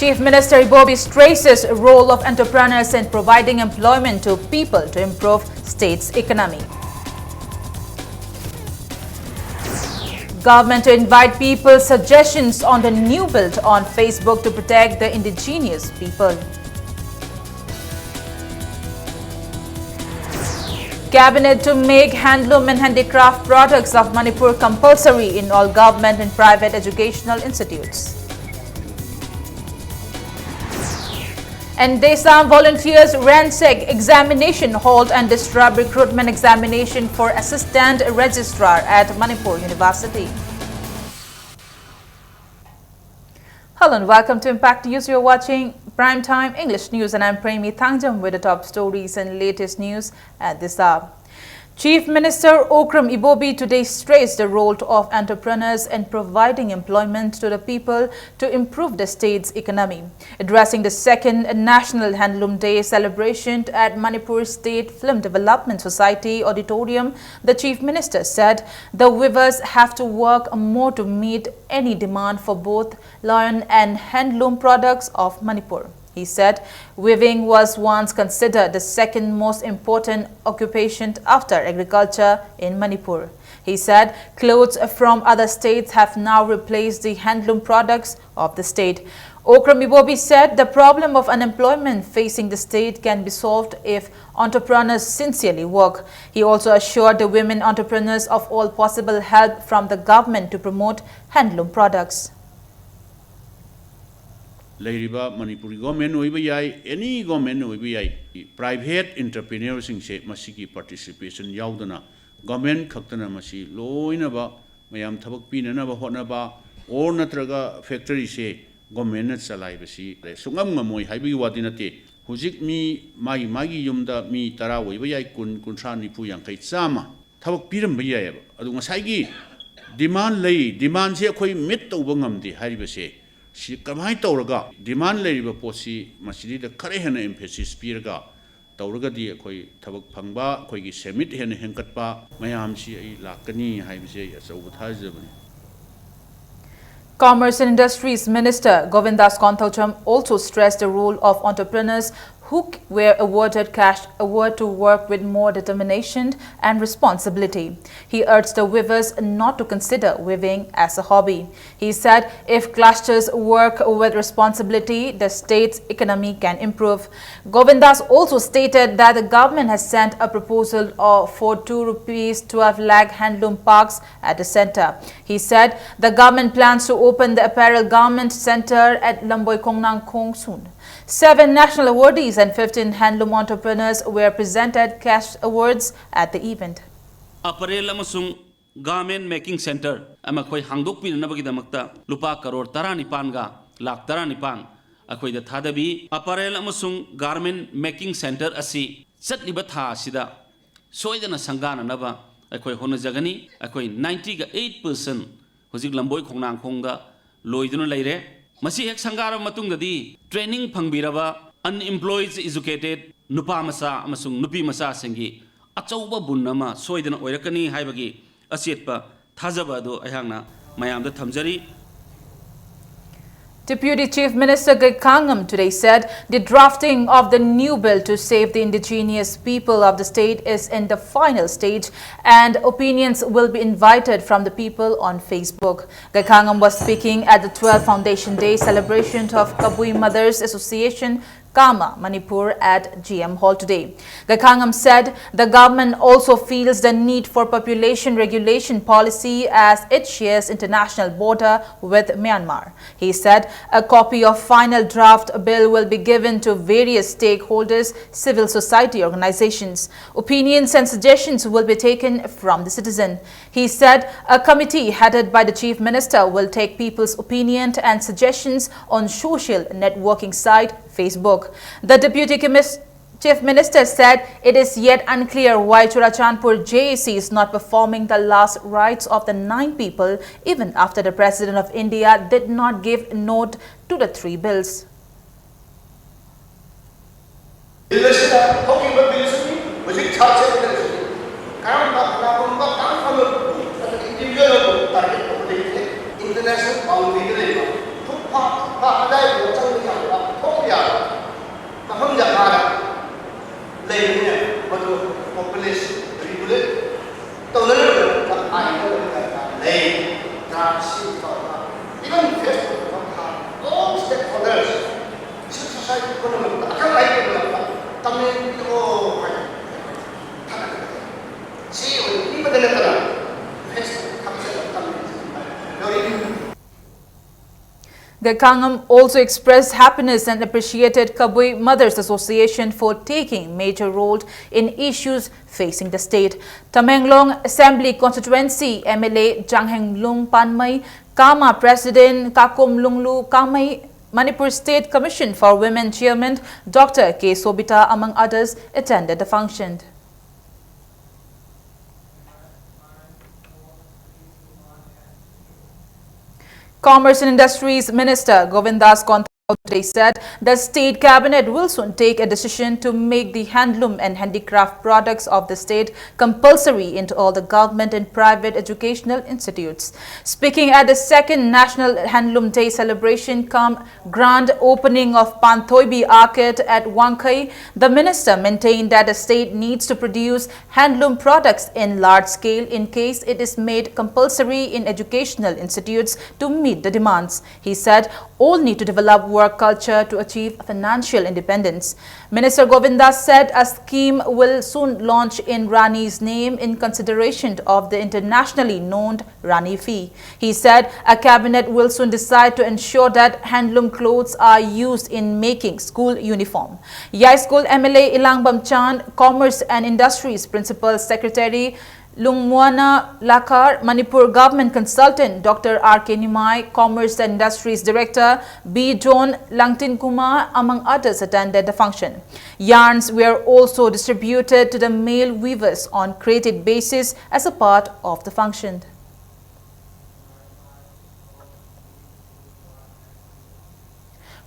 Chief Minister Ibobi stresses the role of entrepreneurs in providing employment to people to improve state's economy. Government to invite people's suggestions on the new bill on Facebook to protect the indigenous people. Cabinet to make handloom and handicraft products of Manipur compulsory in all government and private educational institutes. And Desam volunteers ransack examination hall and disrupt recruitment examination for assistant registrar at Manipur University. Hello and welcome to Impact News. You're watching Primetime English News and I'm Premi Thangjam with the top stories and latest news at this hour. Chief Minister Okram Ibobi today stressed the role of entrepreneurs in providing employment to the people to improve the state's economy. Addressing the second National Handloom Day celebration at Manipur State Film Development Society Auditorium, the Chief Minister said the weavers have to work more to meet any demand for both lion and handloom products of Manipur. He said weaving was once considered the second most important occupation after agriculture in Manipur. He said clothes from other states have now replaced the handloom products of the state. Okram Ibobi said the problem of unemployment facing the state can be solved if entrepreneurs sincerely work. He also assured the women entrepreneurs of all possible help from the government to promote handloom products. Lairiba Manipuri government oiba yai any government oiba yai private entrepreneurs sing se masiki participation yaudana government khaktana masi loina ba mayam thabak pinana ba hotna ba or natraga factory se government na chalai basi sungam ngamoi haibi wadina te hujik mi magi yumda mi tara oiba yai kun kunsa nipu yankai chama thabak piram ba yai adu ngasai gi demand se khoi mit tawba ngamdi hariba se si kamai tawraga demand leiriba posi masidi da khare hena emphasis piraga tawraga di khoi thabak phangba khoi gi semit hena henkatpa mayam si ai lakani haibse achau thajabani. Commerce and Industries Minister Govindas Konthocham also stressed the role of entrepreneurs who were awarded cash award to work with more determination and responsibility. He urged the weavers not to consider weaving as a hobby. He said if clusters work with responsibility, the state's economy can improve. Govindas also stated that the government has sent a proposal for ₹2.12 lakh handloom parks at the center. He said the government plans to open the apparel garment center at Lamboy Kongnang Kong soon. 7 national awardees and 15 handloom entrepreneurs were presented cash awards at the event. Apparel amasung garment making center amakoi hangdok pinanabagi damakta lupa karor 19 ga lakh 19 akoi da thadabi apparel amasung garment making center asi chatliba tha sida soidana sangana naba akoi hona jagani akoi 98% hojik lamboi khongnang khongda loiduna leire masi hek sangara matung di training phangbiraba unemployed educated nupa masa amasung nupi masa sengi achauba bunnama soidana oirakani haibagi asetpa thajaba do ayangna mayamda thamjari. Deputy Chief Minister Gekangam today said the drafting of the new bill to save the indigenous people of the state is in the final stage and opinions will be invited from the people on Facebook. Gekangam was speaking at the 12th Foundation Day celebration of Kabui Mothers Association Kama, Manipur at GM Hall today. Gekangam said the government also feels the need for population regulation policy as it shares international border with Myanmar. He said a copy of final draft bill will be given to various stakeholders, civil society organizations. Opinions and suggestions will be taken from the citizen. He said a committee headed by the Chief Minister will take people's opinion and suggestions on social networking site Facebook. The Deputy Chief Minister said it is yet unclear why Churachandpur JAC is not performing the last rites of the 9 people even after the President of India did not give note to the 3 bills. International Gekangam also expressed happiness and appreciated Kabui Mothers Association for taking major role in issues facing the state. Tamenglong Assembly Constituency MLA Janghenglung Panmai, Kama President Kakum Lunglu Kamai, Manipur State Commission for Women Chairman Dr. K. Sobita, among others, attended the function. Commerce and Industries Minister Govindas Kontha today said the state cabinet will soon take a decision to make the handloom and handicraft products of the state compulsory into all the government and private educational institutes. Speaking at the second National Handloom Day celebration cum grand opening of Panthoibi Arcade at Wangkai, the minister maintained that the state needs to produce handloom products in large scale in case it is made compulsory in educational institutes to meet the demands. He said all need to develop work culture to achieve financial independence. Minister Govindas said a scheme will soon launch in Rani's name in consideration of the internationally known Rani fee. He said a cabinet will soon decide to ensure that handloom clothes are used in making school uniform. Yai School MLA Ilangbam Chand, Commerce and Industries Principal Secretary Lungmuana Lakar, Manipur Government Consultant Dr. R.K. Nimai, Commerce and Industries Director B. John Langtin Kumar, among others, attended the function. Yarns were also distributed to the male weavers on credit basis as a part of the function.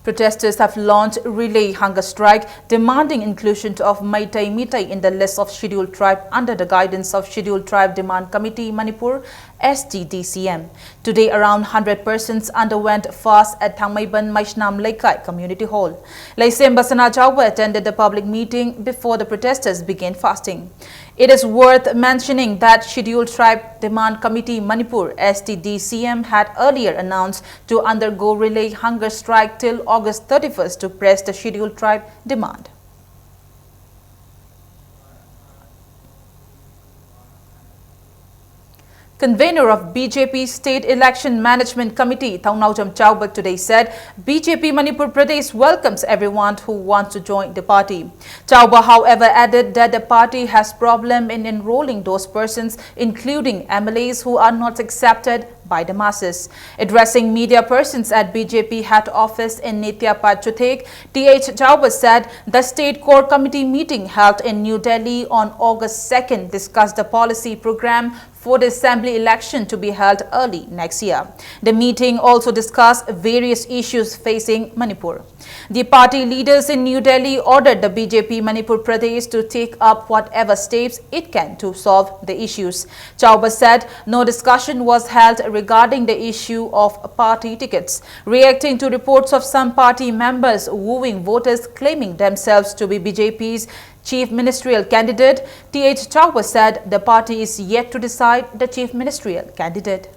Protesters have launched relay hunger strike demanding inclusion of Maitai Mitai in the list of scheduled tribe under the guidance of Scheduled Tribe Demand Committee Manipur STDCM. Today, around 100 persons underwent fast at Thangmaiban Maishnam Laikai Community Hall. Laisem Basana Chawba attended the public meeting before the protesters began fasting. It is worth mentioning that Scheduled Tribe Demand Committee Manipur STDCM had earlier announced to undergo relay hunger strike till August 31st to press the Scheduled Tribe demand. Convener of BJP State Election Management Committee, Thongnaujam Chawbak, today said BJP Manipur Pradesh welcomes everyone who wants to join the party. Chawba, however, added that the party has problem in enrolling those persons, including MLAs who are not accepted by the masses. Addressing media persons at BJP head office in Nitya Pachutek, T.H. Chawba said the State Core Committee meeting held in New Delhi on August 2nd discussed the policy program for the assembly election to be held early next year. The meeting also discussed various issues facing Manipur. The party leaders in New Delhi ordered the BJP Manipur Pradesh to take up whatever steps it can to solve the issues. Chawba said no discussion was held regarding the issue of party tickets. Reacting to reports of some party members wooing voters claiming themselves to be BJP's chief ministerial candidate, T.H. Chawba said the party is yet to decide the chief ministerial candidate.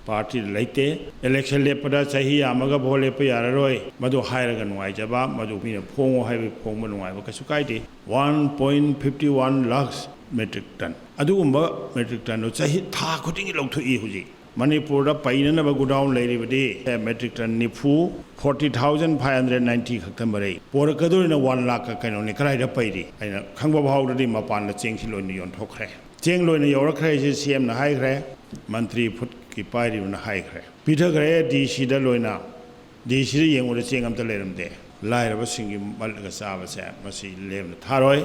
Party late election lepada sahi amaga bole pe yararoi madu hairaga nuaijaba madu pina phongo haibe phongba nuaiba kasu kaide 1.51 lakhs metric ton adugumba metric ton no sahi tha khutingi longthui huji Manipur da painana ba godown leiribadi metric ton nifu 40,590 khaktamare porakadurina 1 lakh ka kaino ni krai da pairi aina khangba bhawdadi mapan la chengsi loini yon thokre cheng loina yorakre si CM na haikre mantri phut ki pairi na haikre pithagre DC da loina DC yeng ora chengam ta leramde lairaba singi malga saba se masi lem tharoi.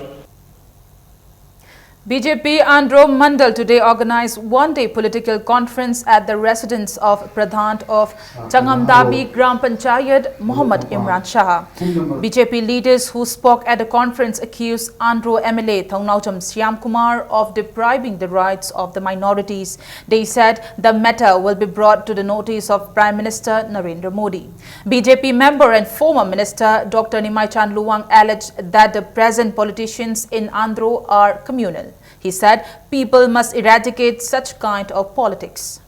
BJP Andhra Mandal today organized one-day political conference at the residence of Pradhan of Changamdabi Gram Panchayat, Muhammad Imran Shah. BJP leaders who spoke at the conference accused Andhra MLA Thongnaujam Shyam Kumar of depriving the rights of the minorities. They said the matter will be brought to the notice of Prime Minister Narendra Modi. BJP member and former Minister Dr. Nimai Chan Luwang alleged that the present politicians in Andhra are communal. He said people must eradicate such kind of politics.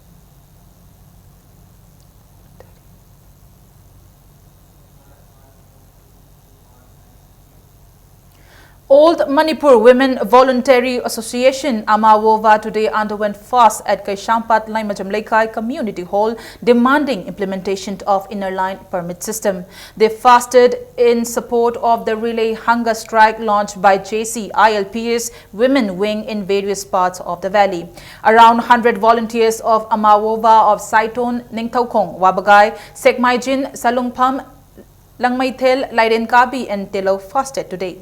Old Manipur Women Voluntary Association Amawova today underwent fast at Kaishampat Laimajam Laikai Community Hall demanding implementation of inner line permit system. They fasted in support of the relay hunger strike launched by JCILP's Women Wing in various parts of the valley. Around 100 volunteers of Amawova of Saiton, Ningthaukong, Wabagai, Sekmaijin, Salungpham, Langmaithel, Lairenkabi and Telo fasted today.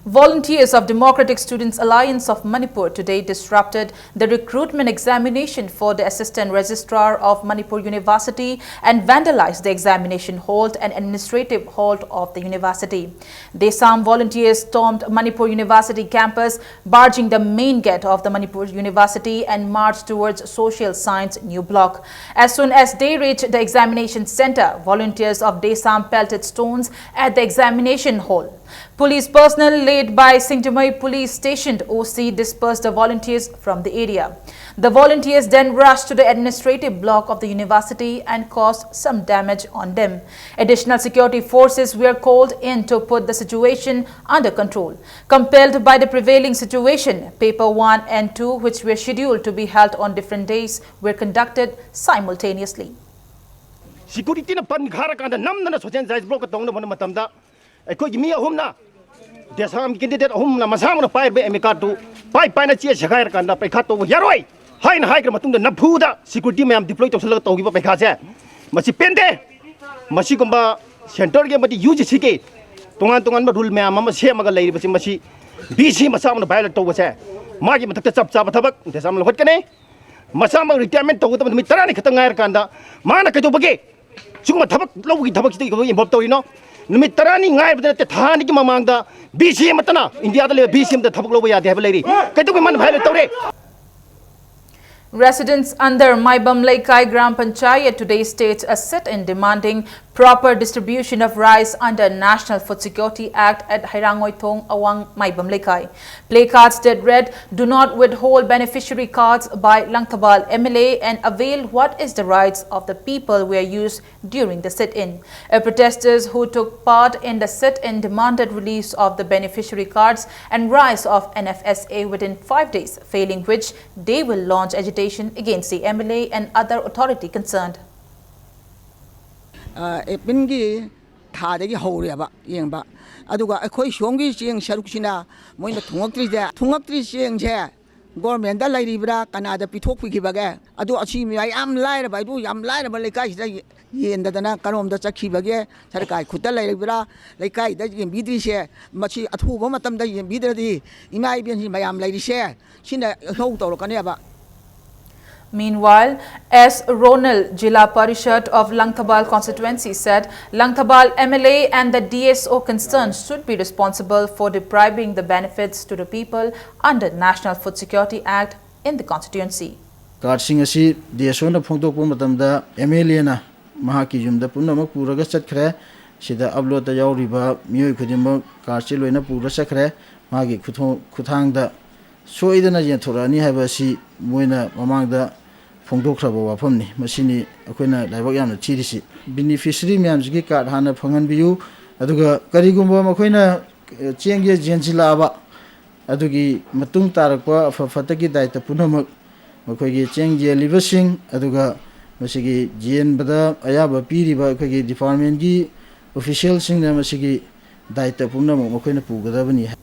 Volunteers of Democratic Students Alliance of Manipur today disrupted the recruitment examination for the Assistant Registrar of Manipur University and vandalized the examination hall and administrative hall of the university. Desam volunteers stormed Manipur University campus, barging the main gate of the Manipur University and marched towards Social Science New Block. As soon as they reached the examination center, volunteers of Desam pelted stones at the examination hall. Police personnel led by Singtamai Police Station OC dispersed the volunteers from the area. The volunteers then rushed to the administrative block of the university and caused some damage on them. Additional security forces were called in to put the situation under control. Compelled by the prevailing situation, paper 1 and 2, which were scheduled to be held on different days, were conducted simultaneously. Security na pan khara kanda nam na social science block tong na matamda ko mi ahum na desam candidate ahum na masam na pai be emika tu pai na chia sakai kanda paikha to yaroi hai na hai kra matung da naphu da security mayam deploy to sala to gi ba paikha se masi pente masi komba center ge mati UGC ke tongan ma rule mayam ma se maga lai basi masi BC masam na violate to se ma gi matak chap chap thabak desam lo hot kane masam retirement to ta mi tarani khatang ngai kanda ma na ka to bage chuma thabak lo gi thabak ti ko involve to ino Numit tarani ngai bada te thani ki mamang da BCM matana India da le BCM da thabak loba ya de hableri kai to man bhaile tawre. Residents under Maibam Laikai Gram Panchayat today staged a sit-in demanding proper distribution of rice under National Food Security Act at Hairangoithong, Awang, Maibam Laikai. Placards that read, "Do not withhold beneficiary cards by Langthabal MLA and avail what is the rights of the people" were used during the sit-in. Protesters who took part in the sit-in demanded release of the beneficiary cards and rice of NFSA within 5 days, failing which they will launch agitation against the MLA and other authority concerned. Epingi thadagi hawreba yengba aduga akhoi shongi cheng saruksina moina thungaktri cheng je government da lairibra kanada pithok pikibage adu achi mi am laira bai du yam laira ba lekai da yenda dana karom da chakhibage sarkai khutta lairibra lekai da yembidri se machi athu ba matam da yembidri imai bian mayam lairi se sina hau tawro kaneba. Meanwhile, S. Ronald, Jilla Parishad of Langthabal constituency said Langthabal MLA and the DSO concerned should be responsible for depriving the benefits to the people under National Food Security Act in the constituency. Card-sing asi DSO na phongtok po matamda MLA na mahaki yumda punamak puraga chatkre sida upload da yauriba miyoi khudimba card-si loina pura chakre magi khuthangda soidana yenthorani haiba si moina mamangda phongdokhraba wafamni masini akoina laibak yamna chirisi beneficiary myamjigi card hana phangan biyu aduga karigumba makoina chengge jenjila ba adugi matung tarakpa fataki daita punamak makoigi chengje libasing aduga masigi jen bada ayaba piriba akoigi department gi official singna masigi daita punamak makoina pugadabani.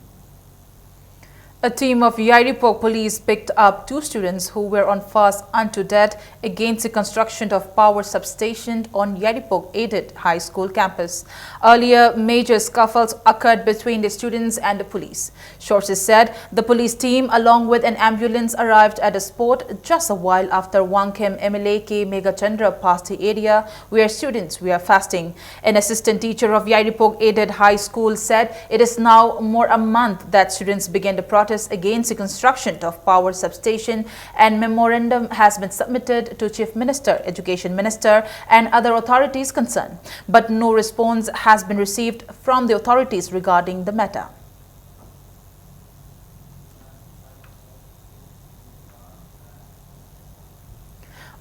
A team of Yairipok police picked up 2 students who were on fast unto death against the construction of power substation on Yairipok aided high school campus. Earlier, major scuffles occurred between the students and the police. Sources said the police team along with an ambulance arrived at the spot just a while after Wangkhem MLA K. Megachandra passed the area where students were fasting. An assistant teacher of Yairipok aided high school said it is now more a month that students began the protest against the construction of power substation, and memorandum has been submitted to Chief Minister, Education Minister and other authorities concerned, but no response has been received from the authorities regarding the matter.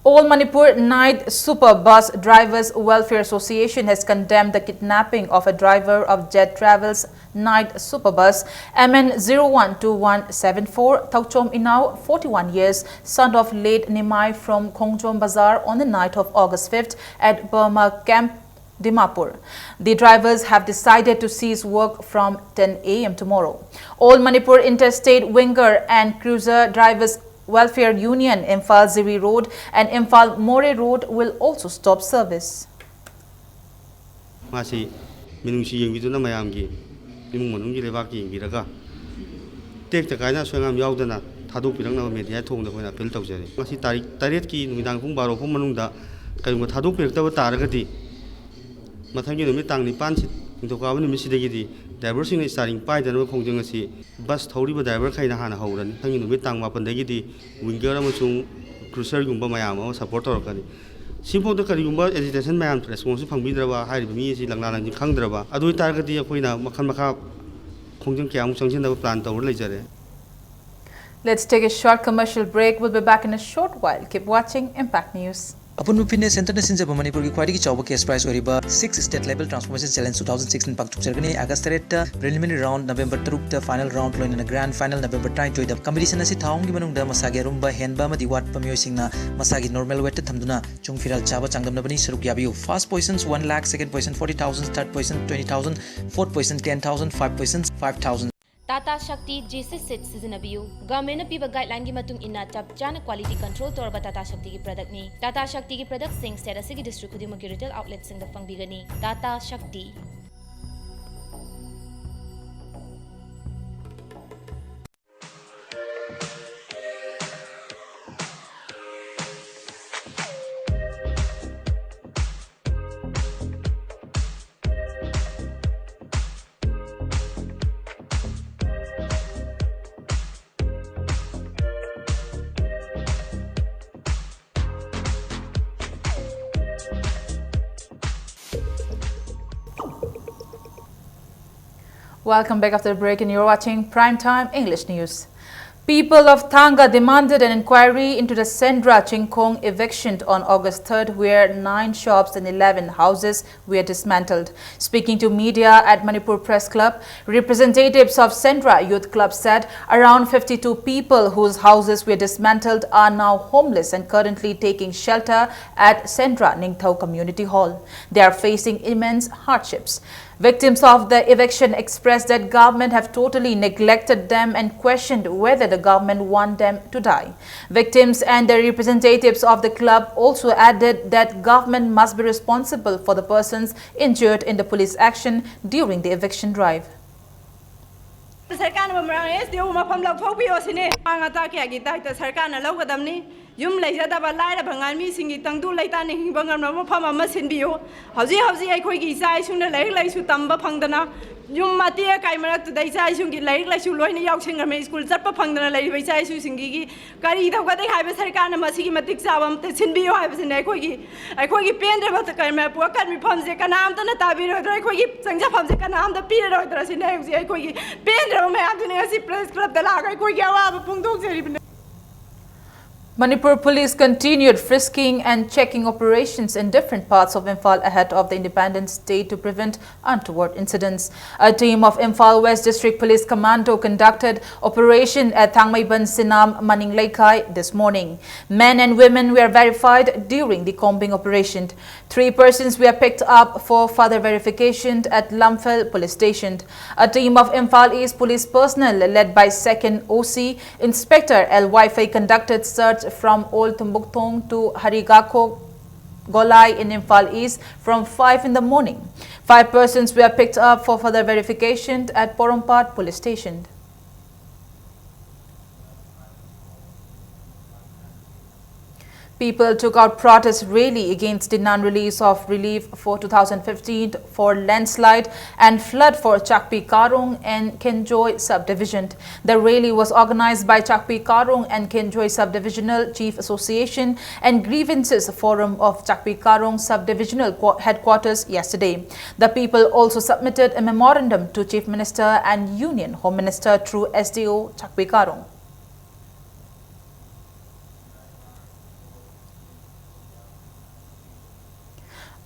All Manipur Night Super Bus Drivers Welfare Association has condemned the kidnapping of a driver of Jet Travels Night Super Bus MN012174 Tauchom Inau, 41 years, son of late Nimai from Khongjom Bazaar on the night of August 5th at Burma Camp Dimapur. The drivers have decided to cease work from 10 a.m. tomorrow. All Manipur Interstate Winger and Cruiser Drivers Welfare Union, Imphal Ziri Road and Imphal More Road will also stop service. Masi minungsi yang itu nama yang gi, minung minung gi lewat gi biraga. Tek tak kaya suang am yau dana, thaduk pirang nama media thong dah kena pel tau jadi. Masi tarik ki numidang pun baru pun manung dah, kalau kita thaduk pirang tahu tar agati. Matang ni numid tang ni pan sit, untuk kawan numid sidagi di. Driver sing ni starting pai dan orang kongjeng si bus thori ba driver kai na hana hauran tangi numit tang mapan dagi di winger amasung cruiser gumba mayam o support tor kani simpo to kari gumba agitation mayam response phangbi draba hai mi si langna lang khang draba adu tar ga di akoina makhan makha kongjeng kyam changchen da plan tor lai jare. Let's take a short commercial break. We'll be back in a short while. Keep watching Impact News. Upon Fitness Center na sinjaba Manipur ki khwaidagi chawba case prize oriba 6 state level transformation challenge 2016 pangchuk jargani August 3 preliminary round November 3 ta final round loina grand final November 9 da competition asi thaung gi manung da masagi rumba henba amadi wat pamyoi singna masagi normal weight thamduna chungfiral chaba changdamna bani saruk yabiu. First positions 1 lakh, second position 40,000, third position 20,000, fourth position 10,000, fifth position 5,000. Tata Shakti J6 set Sizinabiu. Government piba guideline gi matung inna chap chana quality control torba Tata Shakti ki product ni. Tata Shakti ki product sing set asigi district khudimaki retail outlet sing da fangbigani. Tata Shakti. Welcome back after the break and you're watching Primetime English News. People of Thanga demanded an inquiry into the Sendra Chingkong eviction on August 3rd, where 9 shops and 11 houses were dismantled. Speaking to media at Manipur Press Club, representatives of Sendra Youth Club said around 52 people whose houses were dismantled are now homeless and currently taking shelter at Sendra Ningthau Community Hall. They are facing immense hardships. Victims of the eviction expressed that government have totally neglected them and questioned whether the government want them to die. Victims and the representatives of the club also added that government must be responsible for the persons injured in the police action during the eviction drive. Yum later ba lai bangan mi singi tangdu laita ni bangan ma pham ma sinbiu hauji hauji ai khoi gi sai sung na lai lai su tamba phangdana yum matia kai marak tu dai sai sung gi lai lai su loi ni yaw sing me school chat pa phangdana lai bai sai su singi gi kari da ga dai hai ba sarkar na ma sigi matik sawam te sinbiu hai ba sin ai khoi gi pen de ba ta kai ma pu kan mi pham je kanam ta na ta bi ro dai khoi gi sangja pham je kanam da pi ro dra sin ai khoi gi pen de ma am ne si press club da la khoi gi awa ba pung dok je ri Manipur police continued frisking and checking operations in different parts of Imphal ahead of the independent state to prevent untoward incidents. A team of Imphal West District Police Commando conducted operation at Thangmaiban Sinam Maninglaikai this morning. Men and women were verified during the combing operation. 3 persons were picked up for further verification at Lamphel Police Station. A team of Imphal East police personnel led by 2nd OC Inspector L. Wi-Fi conducted search from Old Tumbuktong to Harigako Golai in Imphal East from 5 in the morning. 5 persons were picked up for further verification at Porompat Police Station. People took out protest rally against the non-release of relief for 2015 for landslide and flood for Chakpi Karung and Kenjoy subdivision. The rally was organized by Chakpi Karung and Kenjoy Subdivisional Chief Association and Grievances Forum of Chakpi Karung Subdivisional Headquarters yesterday. The people also submitted a memorandum to Chief Minister and Union Home Minister through SDO Chakpi Karung.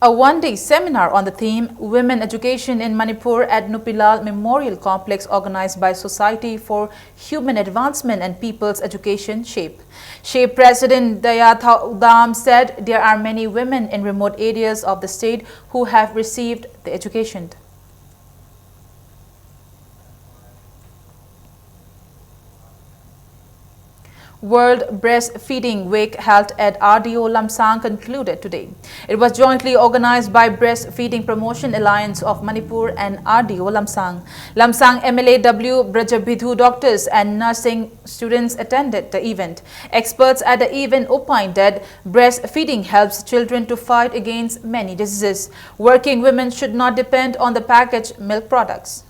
A one-day seminar on the theme Women Education in Manipur at Nupilal Memorial Complex organized by Society for Human Advancement and People's Education SHAPE. SHAPE President Daya Udam said there are many women in remote areas of the state who have received the education. World Breastfeeding Week held at RDO Lamsang concluded today. It was jointly organized by Breastfeeding Promotion Alliance of Manipur and RDO Lamsang. Lamsang MLAW Brajabidhu doctors and nursing students attended the event. Experts at the event opined that breastfeeding helps children to fight against many diseases. Working women should not depend on the packaged milk products.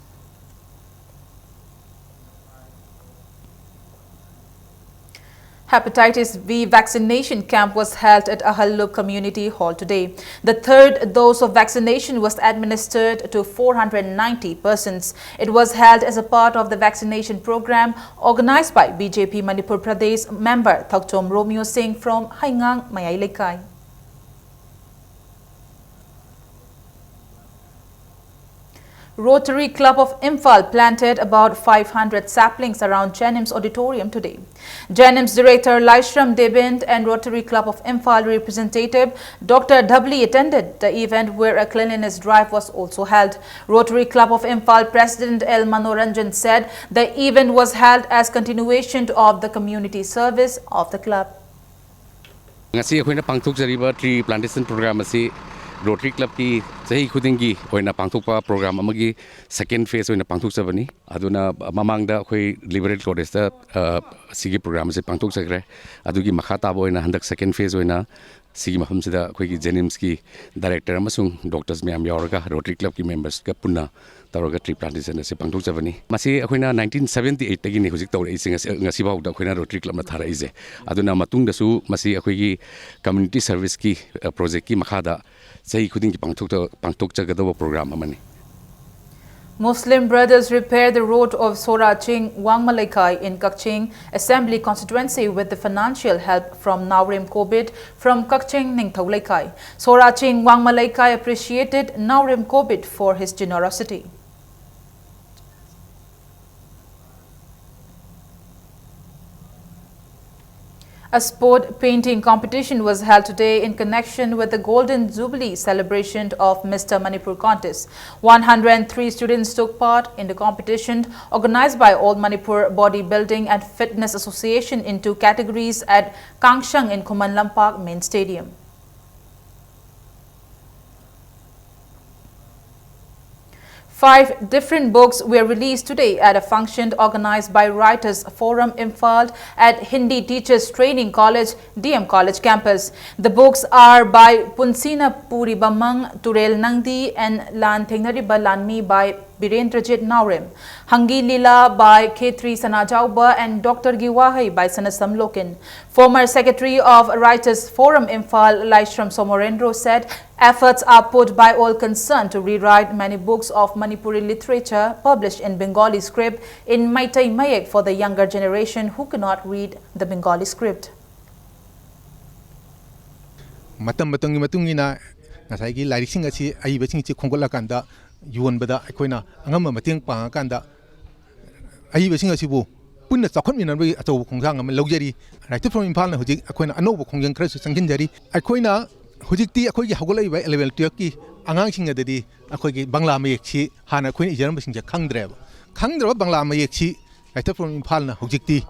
Hepatitis B vaccination camp was held at Ahallu Community Hall today. The third dose of vaccination was administered to 490 persons. It was held as a part of the vaccination program organized by BJP Manipur Pradesh member Thakchom Romeo Singh from Haingang, Mayai Lekai. Rotary Club of Imphal planted about 500 saplings around Jenims Auditorium today. Jenims Director Laishram Debind and Rotary Club of Imphal representative Dr. Dhabli attended the event where a cleanliness drive was also held. Rotary Club of Imphal President L. Manoranjan said the event was held as continuation of the community service of the club. Ngasi akhoi pangthokjariba tree plantation program asi Rotary Club ki sahi khudingi oina pangthokpa program amagi second phase oina pangthokjabani aduna mamangda akhoi Liberate College da sigi program se pangthokjagre adugi makha tabo oina handak second phase oina sigi mafamsida akhoi ki Jenims ki director amasung doctors myam yauraga Rotary Club ki members ka punna tawraga tree plantation ase pangthokjabani masi akhoina 1978 tagi ni hojik tawre ising ngasi bawda akhoina Rotary Club na thara ise aduna matung da su masi akhoi ki community service ki project ki makhada Muslim brothers repaired the road of Soraching Wangmalaikai in Kakching Assembly constituency with the financial help from Naurem Kobit from Kakching Ningthaulaikai. Soraching Wangmalaikai appreciated Naurem Kobit for his generosity. A sport painting competition was held today in connection with the Golden Jubilee celebration of Mr. Manipur contest. 103 students took part in the competition organized by Old Manipur Bodybuilding and Fitness Association in 2 categories at Kangshang in Khuman Lampak Main Stadium. Five different books were released today at a function organized by Writers Forum Imphal at Hindi Teachers Training College, DM College campus. The books are by Punsina Puri Bamang, Turel Nangdi and Lan Thengnariba Lanmi by Birendrajit Naurem, Hangi Lila by K3 Sanajauba and Dr. Giwahai by Sanasam Lokin. Former Secretary of Writers Forum Imphal, Laishram Somorendro said efforts are put by all concerned to rewrite many books of Manipuri literature published in Bengali script in Maitai Mayek for the younger generation who cannot read the Bengali script. Matung matungina ngasai lairik sing asi aiba sing chi khongol kanda yuan bada akoina angam mating pang kanda aiba sing asi bu punna chakhon minan bi achaw khongjang am logjari right from Imphal na hujik akoina anob khongjang khra su sangin jari akoina hujikti akoi gi hagolai ba level 12 ki angang sing adadi akoi gi bangla mayek chi hana akoina ijaram sing ja khangdreba bangla mayek chi right from Imphal na hujikti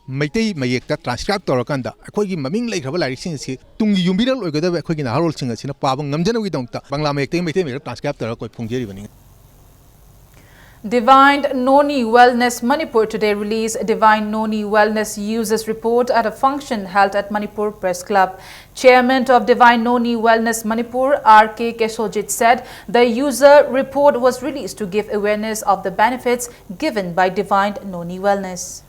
Maitai Mayek transcribe Torakanda, Akogi Maming like Ravalari Sinsi, Tungi Yumbidal or Gada Akogi Harold Singers in a Pabang Namjana we don't Bangla make transcribe Torakoi Punjeri. Divine Noni Wellness Manipur today released Divine Noni Wellness Users Report at a function held at Manipur Press Club. Chairman of Divine Noni Wellness Manipur, R.K. Keshojit said the user report was released to give awareness of the benefits given by Divine Noni Wellness.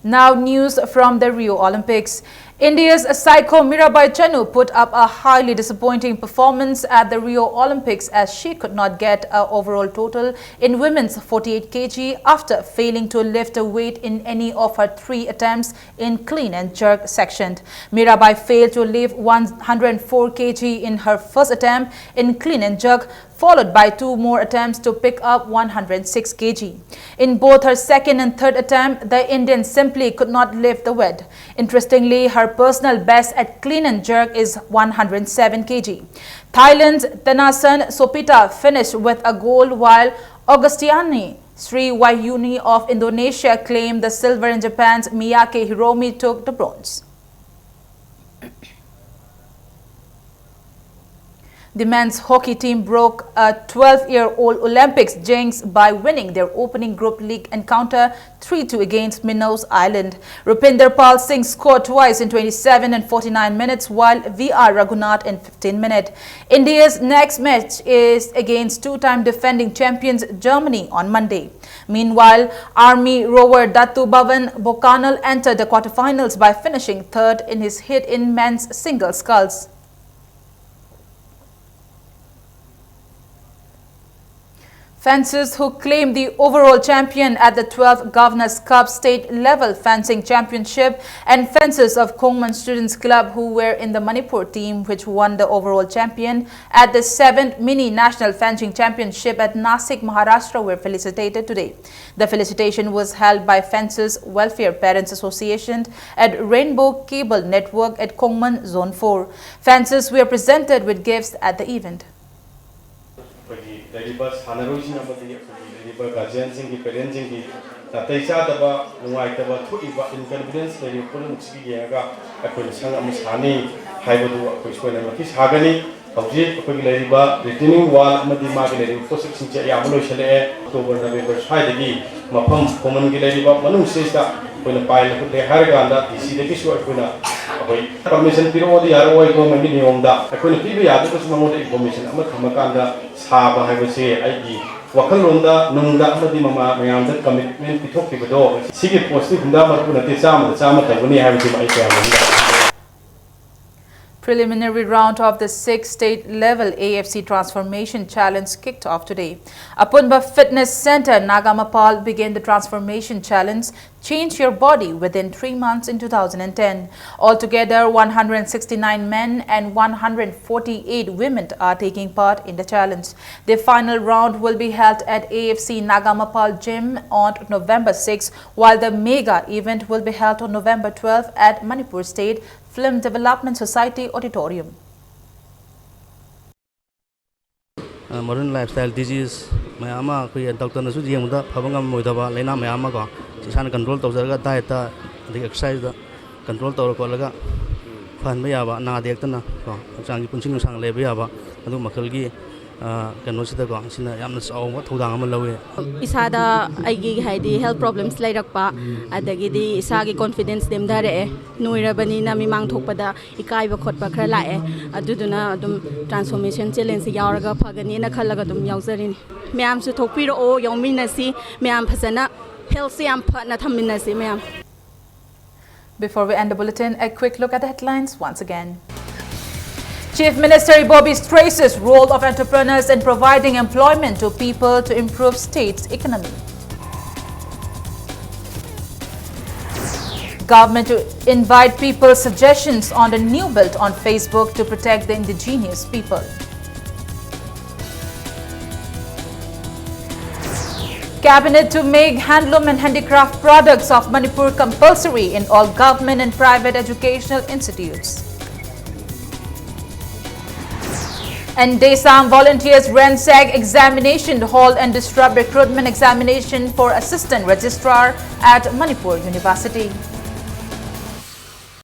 Now news from the Rio Olympics. India's Saiko Mirabai Chanu put up a highly disappointing performance at the Rio Olympics as she could not get an overall total in women's 48 kg after failing to lift a weight in any of her 3 attempts in clean and jerk section. Mirabai failed to lift 104 kg in her first attempt in clean and jerk, followed by 2 more attempts to pick up 106 kg. In both her second and third attempt, the Indian simply could not lift the weight. Interestingly, her personal best at clean and jerk is 107 kg. Thailand's Thanasan Sopita finished with a gold, while Augustiani Sri Wahyuni of Indonesia claimed the silver and Japan's Miyake Hiromi took the bronze. The men's hockey team broke a 12-year-old Olympics jinx by winning their opening group league encounter 3-2 against Minos Island. Rupinder Pal Singh scored twice in 27 and 49 minutes, while VR Raghunath in 15 minutes. India's next match is against 2-time defending champions Germany on Monday. Meanwhile, Army rower Dattu Bhavan Bokanal entered the quarterfinals by finishing third in his heat in men's single sculls. Fencers who claimed the overall champion at the 12th Governors Cup State Level Fencing Championship and fencers of Kongman Students Club who were in the Manipur team which won the overall champion at the 7th Mini National Fencing Championship at Nasik, Maharashtra were felicitated today. The felicitation was held by Fencers Welfare Parents Association at Rainbow Cable Network at Kongman Zone 4. Fencers were presented with gifts at the event. Retaining wall amadi magi leriba posik sinche yamulo shele October November side mafam common gi leriba manung sesta koina pail ko te har ganda dc de ki so koina akoi permission piro odi yar oi ko mani niom da koina pibe yadu ko suma mode information amma thamakanda saba haiba se aigi wakal ronda nungda amadi mama mayam da commitment pithok ki bodo sigi posti hunda mar ko na te chama tabuni haiba ti mai ka. Preliminary round of the 6th State Level AFC Transformation Challenge kicked off today. Apunba Fitness Center, Nagamapal began the Transformation Challenge, Change Your Body within 3 months in 2010. Altogether, 169 men and 148 women are taking part in the challenge. The final round will be held at AFC Nagamapal Gym on November 6, while the mega event will be held on November 12 at Manipur State Film Development Society Auditorium. Modern lifestyle disease mayama koi doctor na su jeng da phabangam moidaba lena mayama ko san control tawjarga diet ta exercise da control tawra ko laga fan ba yaba na dektana ko chang punsing sang lebe yaba adu makal gi kano sida ko sina yamna saw ma thodang ma lawe isada aigi haidi health problems lairakpa adagi di isagi confidence dem dare noirabani na mi mang thokpada ikai ba khotpa khra lae aduduna dum transformation challenge yauraga phagani na khalaga dum yauzarin myam su thokpiro o yaumina si myam phasana health yam phatna thamina si myam. Before we end the bulletin, a quick look at the headlines once again. Chief Minister Bobby stresses role of entrepreneurs in providing employment to people to improve state's economy. Government to invite people's suggestions on the new bill on Facebook to protect the indigenous people. Cabinet to make handloom and handicraft products of Manipur compulsory in all government and private educational institutes. And Desam volunteers ransack examination hall and disrupt recruitment examination for assistant registrar at Manipur University.